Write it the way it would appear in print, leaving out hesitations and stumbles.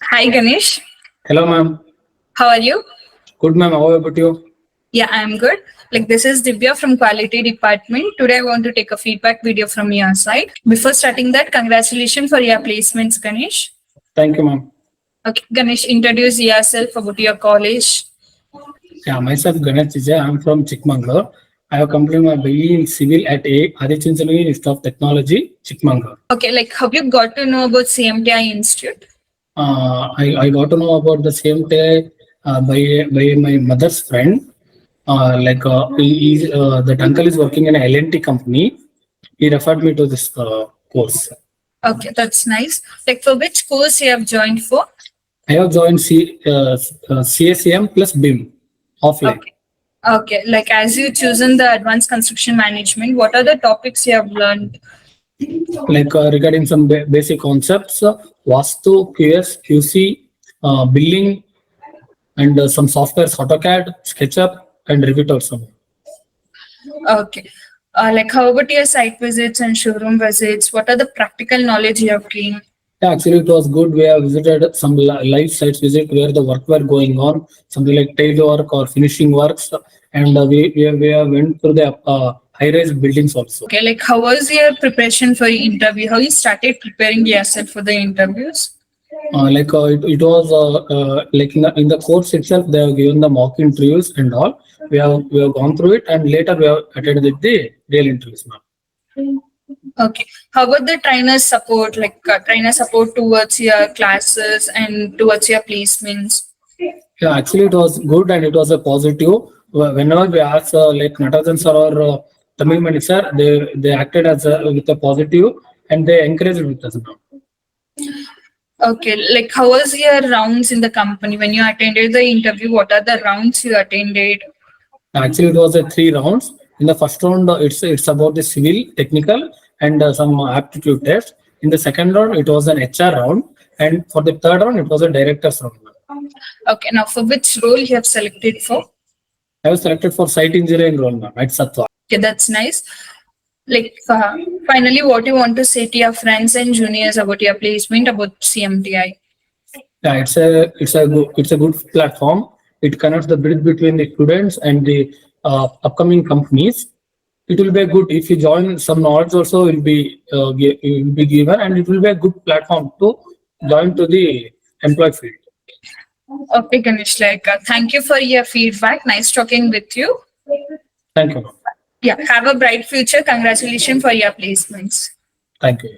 Hi Ganesh, Hello, ma'am. how are you? Good, ma'am. How about you? Yeah, I'm good. Like this is Divya from Quality Department. Today I want to take a feedback video from your side. Before starting that, congratulations for your placements, Ganesh. Thank you, ma'am. Okay, Ganesh, introduce yourself about your college. Yeah, myself Ganesh. I'm from Chikmagalur. I have completed my BE in Civil at Adhichunchanagiri Institute of Technology, Chikmagalur. Okay, like have you got to know about CMTI Institute? I got to know about the same day by my mother's friend. That uncle is working in an L&T company. He referred me to this course. Okay, that's nice. Like for which course you have joined for? I have joined CSAM plus BIM offline. Okay. Okay, like as you chosen the advanced construction management, what are the topics you have learned? Regarding some basic concepts, Vastu, QS, QC, billing, and some softwares, AutoCAD, SketchUp, and Revit also. Okay. Like how about your site visits and showroom visits? What are the practical knowledge you have gained? Yeah, actually, it was good. We have visited some live sites visit where the work were going on, something like tail work or finishing works, and we have went through the high-rise buildings also. Okay, like how was your preparation for your interview? How you started preparing yourself for the interviews? It was like in the course itself they have given the mock interviews and all. We have gone through it, and later we have attended the real interviews now. Okay. How about the trainer support, like trainer support towards your classes and towards your placements? Yeah, actually it was good and it was a positive. Whenever we asked like Natarajan sir or Tamil Mani sir, they acted as with a positive and they encouraged with us now. Okay, like how was your rounds in the company when you attended the interview? What are the rounds you attended? Actually, it was a 3 rounds. In the first round, it's about the civil, technical, and some aptitude test. In the second round, it was an HR round, and for the third round, it was a director's round. Okay, now for which role you have selected for? I was selected for site engineering role, ma'am, at Satwa. Okay, that's nice. Like finally, what you want to say to your friends and juniors about your placement about CMTI? Yeah, it's a good platform. It connects the bridge between the students and the upcoming companies. It will be a good if you join. Some knowledge also will be given, and it will be a good platform to join to the employee field. Okay, Ganesh, like thank you for your feedback. Nice talking with you. Thank you, ma'am. Yeah, have a bright future. Congratulations for your placements. Thank you.